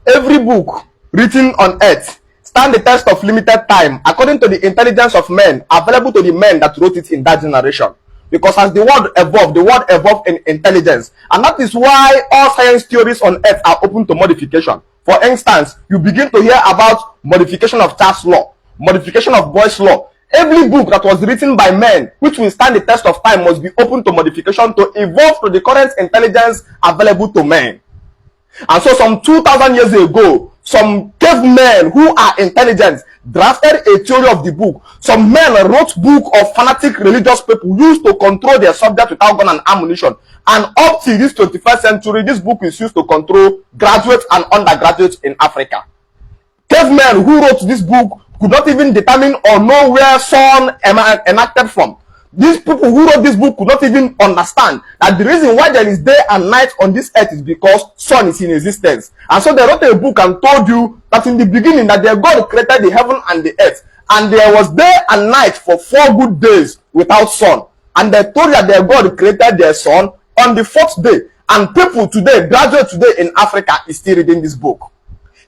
Every book written on earth stand the test of limited time according to the intelligence of men available to the men that wrote it in that generation. Because as the world evolved in intelligence, and that is why all science theories on earth are open to modification. For instance, you begin to hear about modification of Charles' law, modification of Boyle's law. Every book that was written by men which will stand the test of time must be open to modification to evolve to the current intelligence available to men. And so some 2,000 years ago, some cavemen who are intelligent drafted a theory of the book. Some men wrote book of fanatic religious people used to control their subject without gun and ammunition. And up to this 21st century, this book is used to control graduates and undergraduates in Africa. Cavemen who wrote this book could not even determine or know where sun enacted from. These people who wrote this book could not even understand that the reason why there is day and night on this earth is because sun is in existence. And so they wrote a book and told you that in the beginning that their God created the heaven and the earth, and there was day and night for 4 good days without sun. And they told you that their God created their sun on the 4th day. And people today, graduates today in Africa, is still reading this book.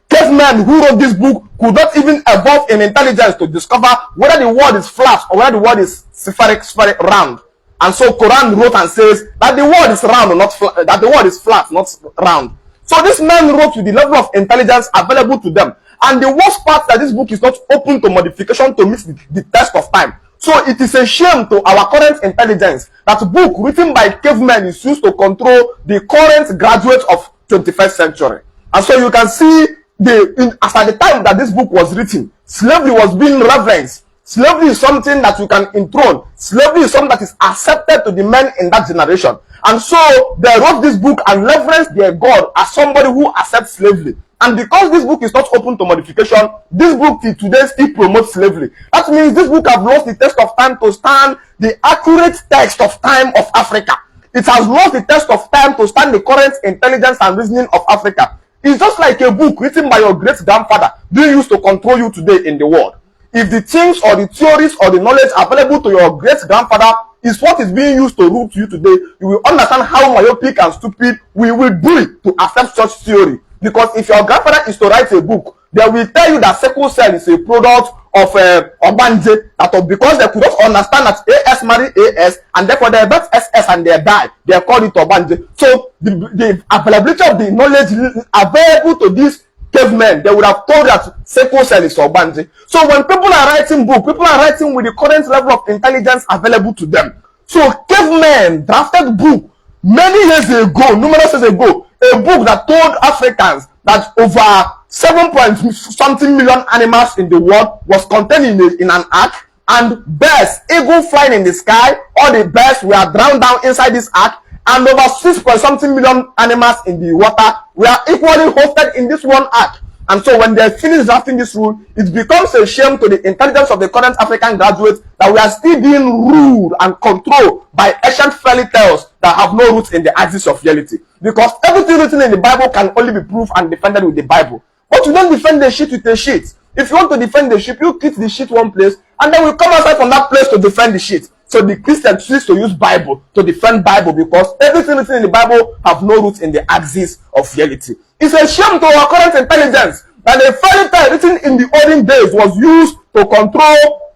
Cavemen who wrote this book could not even evolve in intelligence to discover whether the world is flat or whether the world is spheric, round. And so Quran wrote and says that the world is round, not flat, that the world is flat, not round. So this man wrote with the level of intelligence available to them. And the worst part that this book is not open to modification to meet the test of time. So it is a shame to our current intelligence that a book written by cavemen is used to control the current graduates of 21st century. And so you can see as at the time that this book was written, slavery was being reverenced. Slavery is something that you can enthrone. Slavery is something that is accepted to the men in that generation. And so they wrote this book and reverenced their God as somebody who accepts slavery. And because this book is not open to modification, this book today still promotes slavery. That means this book has lost the test of time to stand the accurate text of time of Africa. It has lost the test of time to stand the current intelligence and reasoning of Africa. It's just like a book written by your great-grandfather being used to control you today in the world. If the things or the theories or the knowledge available to your great-grandfather is what is being used to rule to you today, you will understand how myopic and stupid we will do it to accept such theory. Because if your grandfather is to write a book, they will tell you that sickle cell is a product of Obanje, that because they could not understand that AS marry AS, and therefore they bet SS and they die, they call it Obanje. So the availability of the knowledge available to these cavemen, they would have told that sickle cell is Obanje. So when people are writing book, people are writing with the current level of intelligence available to them. So cavemen drafted book many years ago, numerous years ago, a book that told Africans that over 7-something million animals in the world was contained in an ark, and birds, eagle flying in the sky, all the birds were drowned down inside this ark, and over 6-something million animals in the water were equally hosted in this one ark. And so when they finish drafting this rule, it becomes a shame to the intelligence of the current African graduates that we are still being ruled and controlled by ancient fairy tales that have no roots in the axis of reality. Because everything written in the Bible can only be proved and defended with the Bible. But you don't defend the shit with a shit. If you want to defend the ship, you keep the shit one place, and then we come outside from that place to defend the shit. So the Christians choose to use Bible to defend Bible because everything written in the Bible have no roots in the axis of reality. It's a shame to our current intelligence that a fairy tale written in the olden days was used to control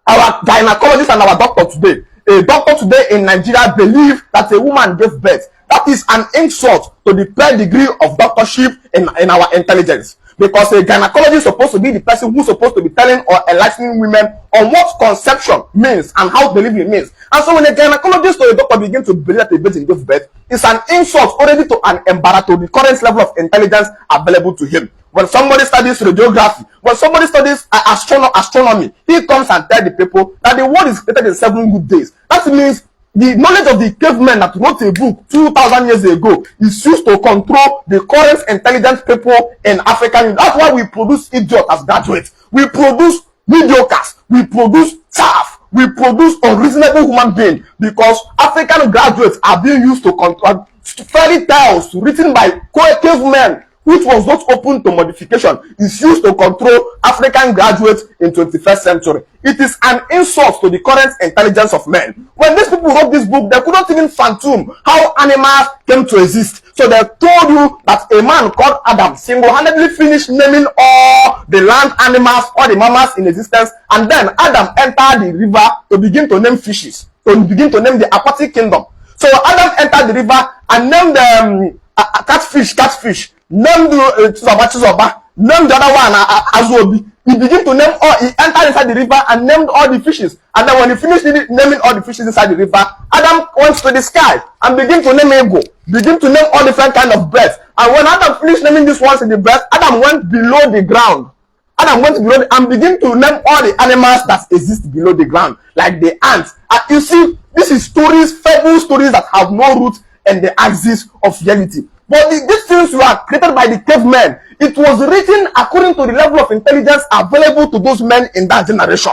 our gynecologists and our doctor today. A doctor today in Nigeria believes that a woman gave birth. That is an insult to the pedigree of doctorship in our intelligence. Because a gynecologist is supposed to be the person who's supposed to be telling or enlightening women on what conception means and how delivery means. And so when a gynecologist or a doctor begin to believe that a baby gave birth, it's an insult already to an embarrass to the current level of intelligence available to him. When somebody studies radiography, when somebody studies astronomy, he comes and tells the people that the world is created in 7 good days. That means the knowledge of the cavemen that wrote a book 2,000 years ago is used to control the current intelligent people in Africa. That's why we produce idiots as graduates. We produce mediocres. We produce chaff. We produce unreasonable human beings because African graduates are being used to control fairy tales written by cavemen, which was not open to modification, is used to control African graduates in 21st century. It is an insult to the current intelligence of men. When these people wrote this book, they could not even fathom how animals came to exist. So they told you that a man called Adam single-handedly finished naming all the land animals, all the mammals in existence, and then Adam entered the river to begin to name fishes, to begin to name the aquatic kingdom. So Adam entered the river and named catfish, named Chizoba, named the other one Azobi. He began to name all, he entered inside the river and named all the fishes. And then when he finished naming all the fishes inside the river, Adam went to the sky and began to name eagle, began to name all different kind of birds. And when Adam finished naming these ones in the birds, Adam went below the ground. Adam went below and began to name all the animals that exist below the ground, like the ants. And you see, this is stories, fable stories that have no root in the axis of reality. But these things were created by the cavemen. It was written according to the level of intelligence available to those men in that generation.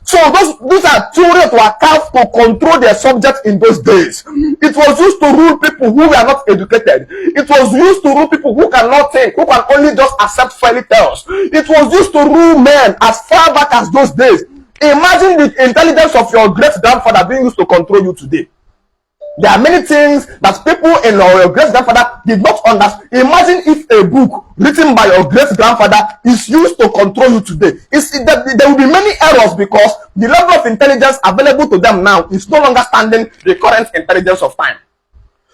So these are theories that were carved to control their subjects in those days. It was used to rule people who were not educated. It was used to rule people who cannot think, who can only just accept fairy tales. It was used to rule men as far back as those days. Imagine the intelligence of your great-grandfather being used to control you today. There are many things that people in your great-grandfather did not understand. Imagine if a book written by your great-grandfather is used to control you today. There will be many errors because the level of intelligence available to them now is no longer standing the current intelligence of time.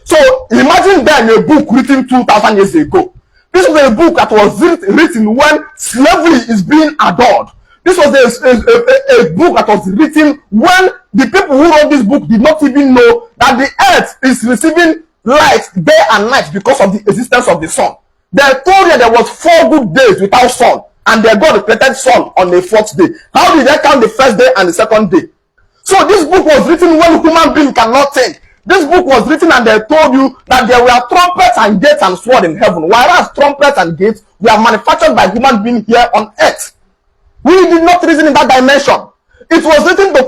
So imagine then a book written 2,000 years ago. This was a book that was written when slavery is being adored. This was a book that was written when the people who wrote this book did not even know that the earth is receiving light day and night because of the existence of the sun. They told you there was 4 good days without sun, and their God created sun on the 4th day. How did they count the first day and the second day? So this book was written when human being cannot think. This book was written and they told you that there were trumpets and gates and sword in heaven, whereas trumpets and gates were manufactured by human beings here on earth. We did not reason in that dimension. It was written to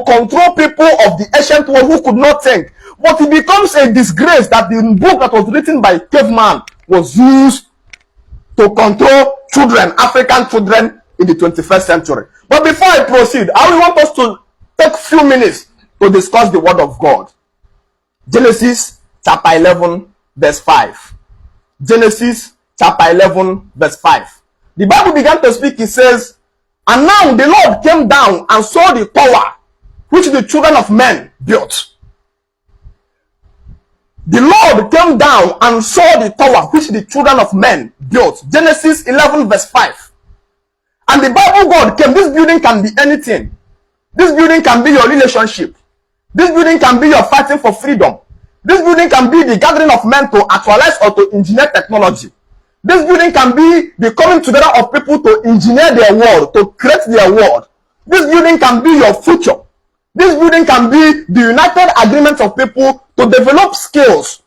control people of the ancient world who could not think. But it becomes a disgrace that the book that was written by caveman was used to control children, African children in the 21st century. But before I proceed, I want us to take a few minutes to discuss the word of God. Genesis chapter 11 verse 5. Genesis chapter 11 verse 5. The Bible began to speak, it says, and now the Lord came down and saw the tower which the children of men built. The Lord came down and saw the tower which the children of men built. Genesis 11 verse 5. And the Bible God came. This building can be anything. This building can be your relationship. This building can be your fighting for freedom. This building can be the gathering of men to actualize or to engineer technology. This building can be the coming together of people to engineer their world, to create their world. This building can be your future. This building can be the united agreement of people to develop skills